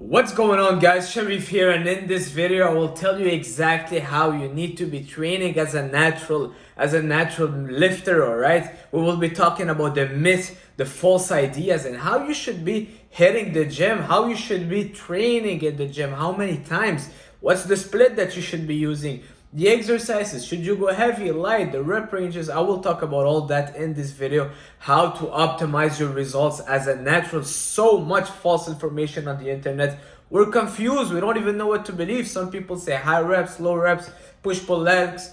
What's going on, guys? Charif here, and in this video I will tell you exactly how you need to be training as a natural lifter. All right, we will be talking about the myth, the false ideas, and how you should be hitting the gym, how you should be training in the gym, how many times, what's the split that you should be using, the exercises, should you go heavy, light, the rep ranges. I will talk about all that in this video, how to optimize your results as a natural. So much false information on the internet. We're confused, we don't even know what to believe. Some people say high reps, low reps, push-pull legs,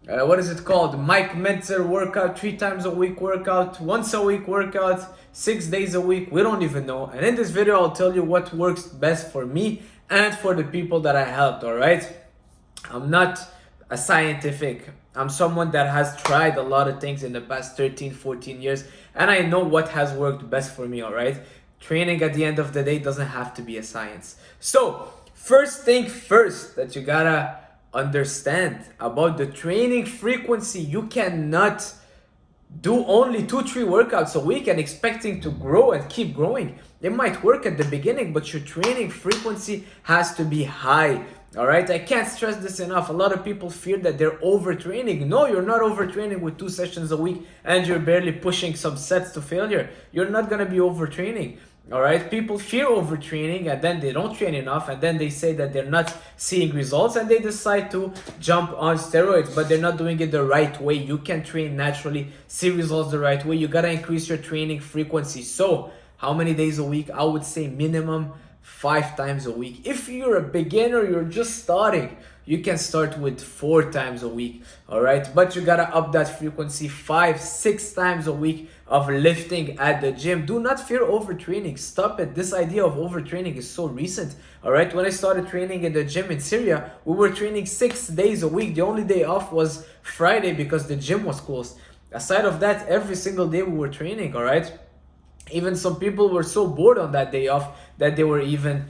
what is it called, Mike Mentzer workout, 3 times a week workout, once a week workout, 6 days a week. We don't even know. And in this video I'll tell you what works best for me and for the people that I helped. All right, I'm not a scientific, I'm someone that has tried a lot of things in the past 13-14 years, and I know what has worked best for me. All right, training at the end of the day doesn't have to be a science. So first thing first that you gotta understand about the training frequency, you cannot do only 2-3 workouts a week and expecting to grow and keep growing. It might work at the beginning, but your training frequency has to be high. All right, I can't stress this enough. A lot of people fear that they're overtraining. No, you're not overtraining with 2 sessions a week and you're barely pushing some sets to failure. You're not gonna be overtraining. All right, people fear overtraining and then they don't train enough, and then they say that they're not seeing results and they decide to jump on steroids, but they're not doing it the right way. You can train naturally, see results the right way. You gotta increase your training frequency. So how many days a week? I would say minimum 5 times a week. If you're a beginner, you're just starting, you can start with 4 times a week. All right, but you gotta up that frequency, 5-6 times a week of lifting at the gym. Do not fear overtraining. Stop it. This idea of overtraining is so recent. All right, when I started training in the gym in Syria, we were training 6 days a week. The only day off was Friday because the gym was closed. Aside of that, every single day we were training. All right, even some people were so bored on that day off that they were even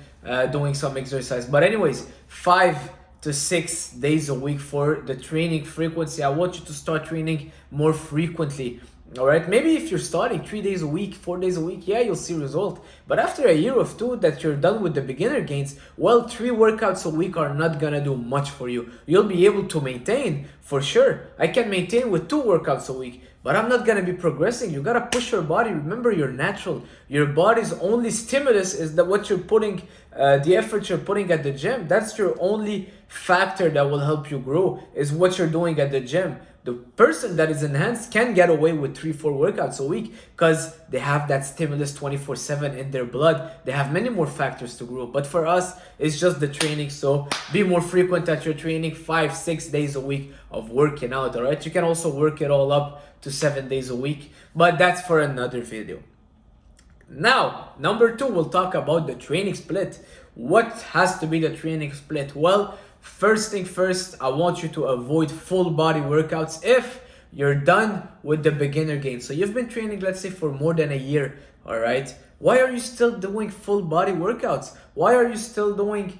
doing some exercise. But anyways, 5 to 6 days a week for the training frequency. I want you to start training more frequently. All right, maybe if you're starting 3 days a week, 4 days a week, yeah, you'll see result. But after a year or 2 that you're done with the beginner gains, well, 3 workouts a week are not gonna do much for you. You'll be able to maintain for sure. I can maintain with 2 workouts a week, but I'm not gonna be progressing. You gotta push your body. Remember, you're natural. Your body's only stimulus is that what you're putting, the effort you're putting at the gym. That's your only factor that will help you grow, is what you're doing at the gym. The person that is enhanced can get away with 3-4 workouts a week because they have that stimulus 24/7 in their blood. They have many more factors to grow. But for us, it's just the training. So be more frequent at your training, 5-6 days a week of working out. All right, you can also work it all up to 7 days a week, but that's for another video. Now, number 2, we'll talk about the training split. What has to be the training split? Well, first thing first, I want you to avoid full body workouts if you're done with the beginner gain. So you've been training, let's say, for more than a year. All right, why are you still doing full body workouts? Why are you still doing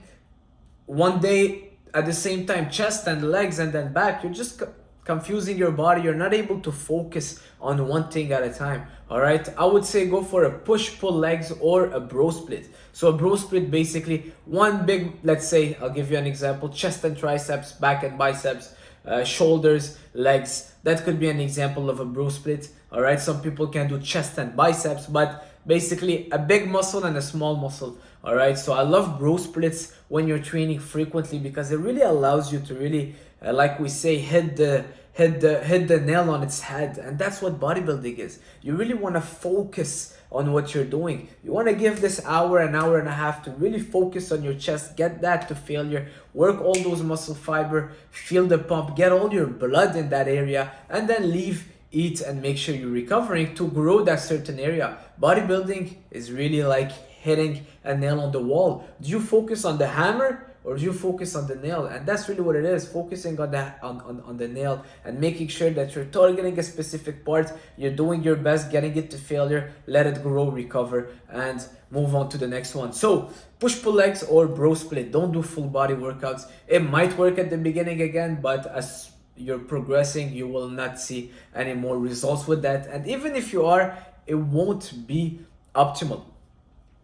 one day at the same time chest and legs and then back? You're just confusing your body. You're not able to focus on one thing at a time. All right, I would say go for a push-pull legs or a bro split. So a bro split, basically one big, let's say, I'll give you an example, chest and triceps, back and biceps, shoulders, legs. That could be an example of a bro split. All right, some people can do chest and biceps, but basically a big muscle and a small muscle. All right, so I love bro splits when you're training frequently because it really allows you to really, like we say, hit the nail on its head. And that's what bodybuilding is. You really want to focus on what you're doing. You want to give this hour, an hour and a half to really focus on your chest, get that to failure, work all those muscle fiber, feel the pump, get all your blood in that area, and then leave, eat, and make sure you're recovering to grow that certain area. Bodybuilding is really like hitting a nail on the wall. Do you focus on the hammer or do you focus on the nail? And that's really what it is, focusing on the nail and making sure that you're targeting a specific part, you're doing your best, getting it to failure, let it grow, recover, and move on to the next one. So push-pull legs or bro split. Don't do full body workouts. It might work at the beginning again, but as you're progressing, you will not see any more results with that. And even if you are, it won't be optimal.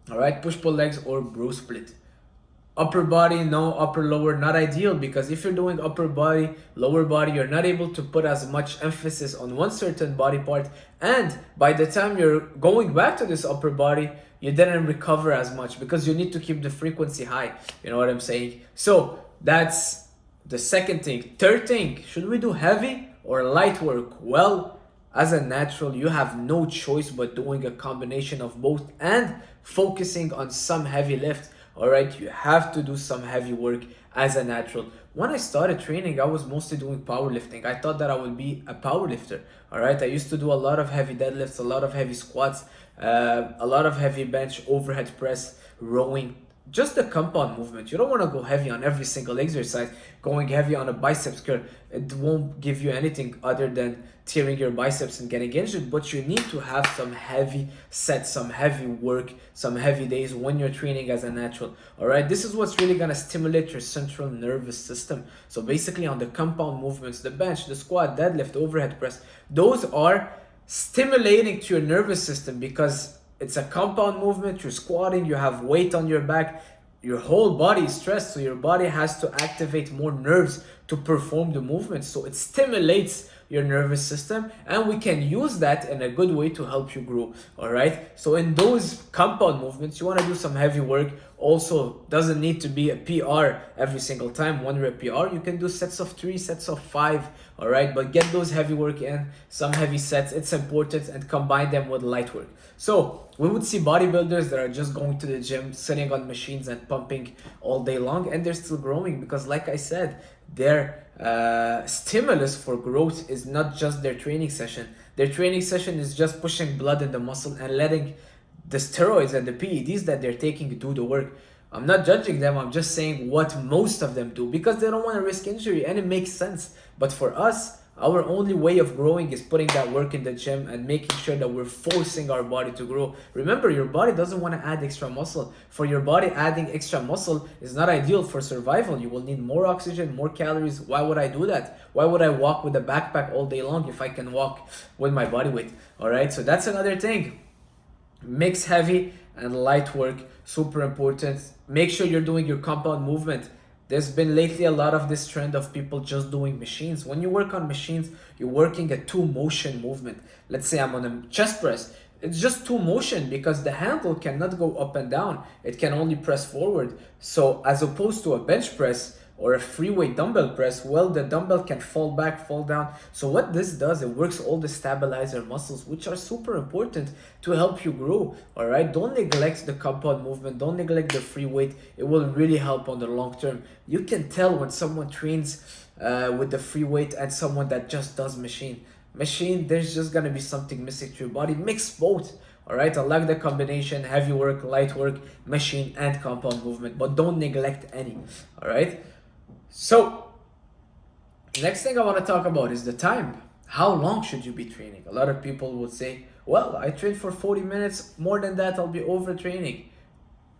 All right, push pull legs or bro split. Upper body, no. Upper lower, not ideal, because if you're doing upper body, lower body, you're not able to put as much emphasis on one certain body part, and by the time you're going back to this upper body, you didn't recover as much because you need to keep the frequency high. You know what I'm saying? So that's the second thing. Third thing, should we do heavy or light work? Well, as a natural, you have no choice but doing a combination of both and focusing on some heavy lift. All right, you have to do some heavy work as a natural. When I started training, I was mostly doing powerlifting. I thought that I would be a powerlifter. All right, I used to do a lot of heavy deadlifts, a lot of heavy squats, a lot of heavy bench, overhead press, rowing, just the compound movement. You don't want to go heavy on every single exercise. Going heavy on a biceps curl, it won't give you anything other than tearing your biceps and getting injured. But you need to have some heavy sets, some heavy work, some heavy days when you're training as a natural. All right, this is what's really gonna stimulate your central nervous system. So basically on the compound movements, the bench, the squat, deadlift, overhead press, those are stimulating to your nervous system because it's a compound movement. You're squatting, you have weight on your back, your whole body is stressed, so your body has to activate more nerves to perform the movement. So it stimulates your nervous system, and we can use that in a good way to help you grow. All right, so in those compound movements, you want to do some heavy work. Also, doesn't need to be a PR every single time. One rep PR, you can do sets of 3, sets of 5. All right, but get those heavy work in, some heavy sets, it's important, and combine them with light work. So we would see bodybuilders that are just going to the gym, sitting on machines and pumping all day long, and they're still growing because, like I said, their stimulus for growth is not just their training session. Their training session is just pushing blood in the muscle and letting the steroids and the PEDs that they're taking do the work. I'm not judging them, I'm just saying what most of them do because they don't want to risk injury, and it makes sense. But for us, our only way of growing is putting that work in the gym and making sure that we're forcing our body to grow. Remember, your body doesn't want to add extra muscle. For your body, adding extra muscle is not ideal for survival. You will need more oxygen, more calories. Why would I do that? Why would I walk with a backpack all day long if I can walk with my body weight? All right, so that's another thing. Mix heavy and light work, super important. Make sure you're doing your compound movement. There's been lately a lot of this trend of people just doing machines. When you work on machines, you're working a 2-motion movement. Let's say I'm on a chest press. It's just 2 motion because the handle cannot go up and down. It can only press forward. So as opposed to a bench press or a free weight dumbbell press, well, the dumbbell can fall back, fall down. So what this does, it works all the stabilizer muscles, which are super important to help you grow. All right, don't neglect the compound movement, don't neglect the free weight. It will really help on the long term. You can tell when someone trains with the free weight and someone that just does machine, there's just gonna be something missing to your body. Mix both. All right, I like the combination: heavy work, light work, machine, and compound movement, but don't neglect any. All right, so next thing I want to talk about is the time. How long should you be training? A lot of people would say, well, I train for 40 minutes, more than that I'll be overtraining.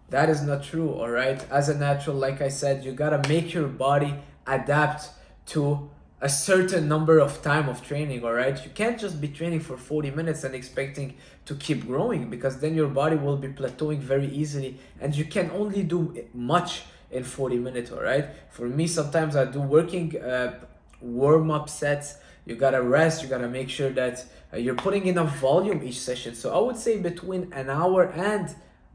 That is not true. All right, as a natural, like I said, you gotta make your body adapt to a certain number of time of training. All right, you can't just be training for 40 minutes and expecting to keep growing, because then your body will be plateauing very easily and you can only do much in 40 minutes. All right, for me, sometimes I do working warm-up sets. You gotta rest, you gotta make sure that you're putting enough volume each session. So I would say between an hour and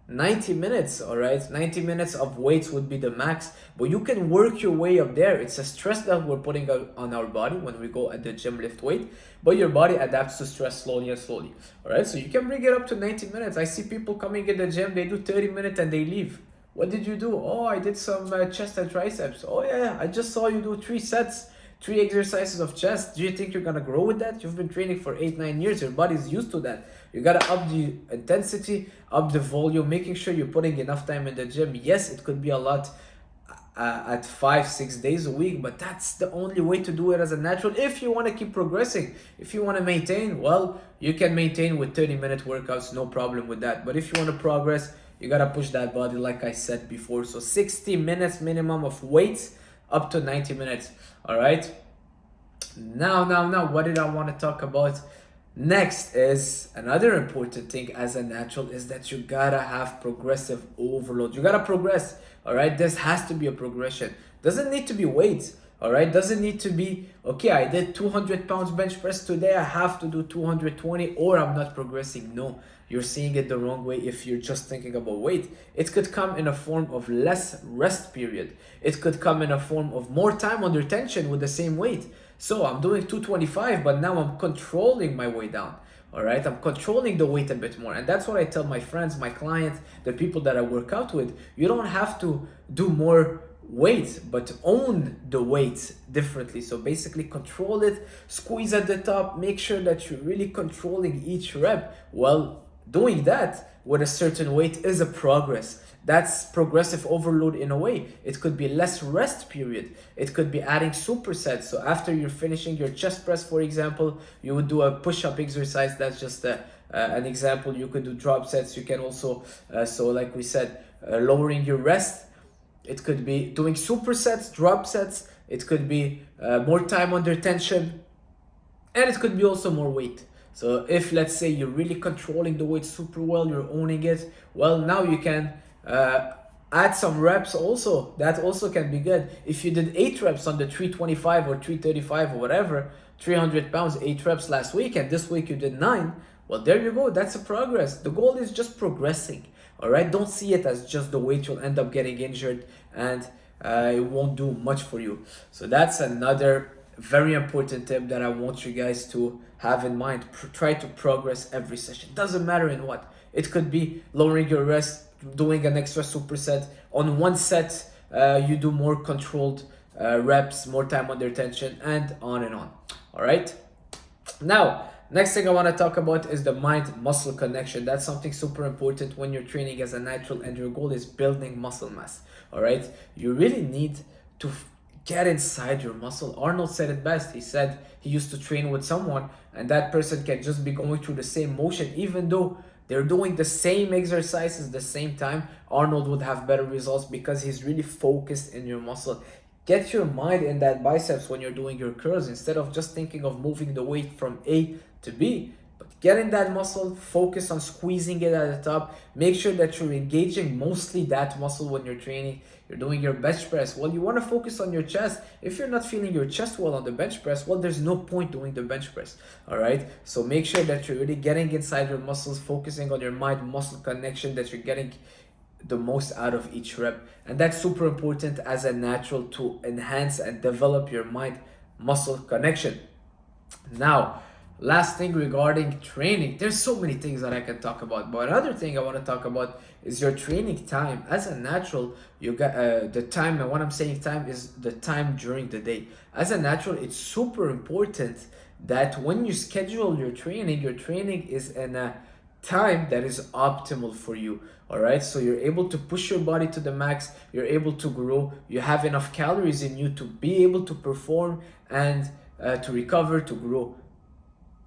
90 minutes. All right, 90 minutes of weights would be the max, but you can work your way up there. It's a stress that we're putting on our body when we go at the gym, lift weight, but your body adapts to stress slowly and slowly. All right, so you can bring it up to 90 minutes. I see people coming in the gym, they do 30 minutes and they leave. What did you do? Oh, I did some chest and triceps. Oh yeah, I just saw you do 3 sets, 3 exercises of chest. Do you think you're gonna grow with that? You've been training for 8-9 years. Your body's used to that. You gotta up the intensity, up the volume, making sure you're putting enough time in the gym. Yes, it could be a lot at 5-6 days a week, but that's the only way to do it as a natural. If you want to keep progressing, if you want to maintain, well, you can maintain with 30-minute workouts, no problem with that. But if you want to progress, you gotta push that body, like I said before. So 60 minutes minimum of weights, up to 90 minutes. All right, now what did I want to talk about? Next is another important thing as a natural is that you gotta have progressive overload. You gotta progress, all right? This has to be a progression. Doesn't need to be weights, all right? Doesn't need to be, okay, I did 200 pounds bench press today, I have to do 220 or I'm not progressing. No, you're seeing it the wrong way if you're just thinking about weight. It could come in a form of less rest period. It could come in a form of more time under tension with the same weight. So I'm doing 225, but now I'm controlling my way down. All right, I'm controlling the weight a bit more. And that's what I tell my friends, my clients, the people that I work out with. You don't have to do more weight, but own the weight differently. So basically control it, squeeze at the top, make sure that you're really controlling each rep. Well, doing that with a certain weight is a progress. That's progressive overload in a way. It could be less rest period. It could be adding supersets. So after you're finishing your chest press, for example, you would do a push-up exercise. That's just an example. You could do drop sets. You can also, so like we said, lowering your rest. It could be doing supersets, drop sets. It could be more time under tension. And it could be also more weight. So if, let's say, you're really controlling the weight super well, you're owning it, well, now you can add some reps also. That also can be good. If you did 8 reps on the 325 or 335 or whatever, 300 pounds, 8 reps last week, and this week you did 9, well, there you go. That's a progress. The goal is just progressing. All right. Don't see it as just the weight. You'll end up getting injured and it won't do much for you. So that's another very important tip that I want you guys to have in mind. Try to progress every session. Doesn't matter in what. It could be lowering your rest, doing an extra superset. On one set, you do more controlled reps, more time under tension, and on and on. All right. Now, next thing I want to talk about is the mind-muscle connection. That's something super important when you're training as a natural and your goal is building muscle mass. All right. You really need to get inside your muscle. Arnold said it best. He said he used to train with someone and that person can just be going through the same motion, even though they're doing the same exercises the same time. Arnold would have better results because he's really focused in your muscle. Get your mind in that biceps when you're doing your curls instead of just thinking of moving the weight from A to B. But get in that muscle, focus on squeezing it at the top. Make sure that you're engaging mostly that muscle when you're training. You're doing your bench press. Well, you want to focus on your chest. If you're not feeling your chest well on the bench press, well, there's no point doing the bench press. All right. So make sure that you're really getting inside your muscles, focusing on your mind-muscle connection, that you're getting the most out of each rep. And that's super important as a natural to enhance and develop your mind-muscle connection. Now, last thing regarding training, there's so many things that I can talk about, but another thing I want to talk about is your training time. As a natural, you got the time, and when I'm saying time is the time during the day. As a natural, it's super important that when you schedule your training is in a time that is optimal for you. All right, so you're able to push your body to the max, you're able to grow, you have enough calories in you to be able to perform and to recover, to grow.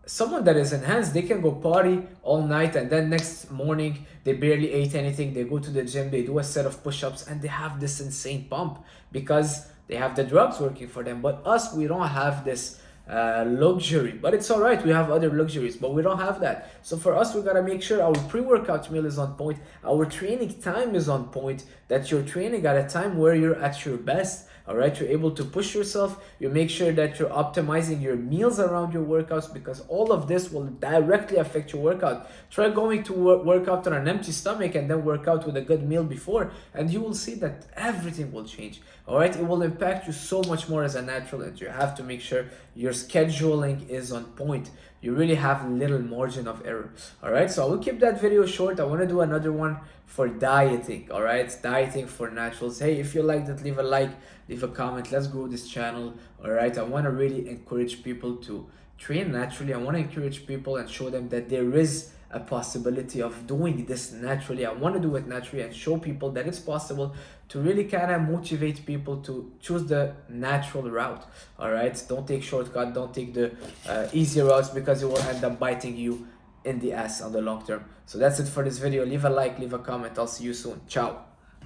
Someone that is enhanced, they can go party all night and then next morning they barely ate anything, they go to the gym, they do a set of push-ups and they have this insane pump because they have the drugs working for them. But us, we don't have this luxury, but it's all right, we have other luxuries, but we don't have that. So for us, we gotta make sure our pre-workout meal is on point, our training time is on point, that you're training at a time where you're at your best. All right, you're able to push yourself. You make sure that you're optimizing your meals around your workouts because all of this will directly affect your workout. Try going to work out on an empty stomach and then work out with a good meal before, and you will see that everything will change. All right, it will impact you so much more as a natural, and you have to make sure your scheduling is on point. You really have little margin of error. All right, so I will keep that video short. I want to do another one for dieting. All right, dieting for naturals. Hey, if you liked it, leave a like, leave a comment. Let's grow this channel. All right, I want to really encourage people to train naturally. I want to encourage people and show them that there is a possibility of doing this naturally. I want to do it naturally and show people that it's possible, to really kind of motivate people to choose the natural route. All right, don't take shortcut, don't take the easy routes, because it will end up biting you in the ass on the long term. So that's it for this video. Leave a like, leave a comment. I'll see you soon. Ciao.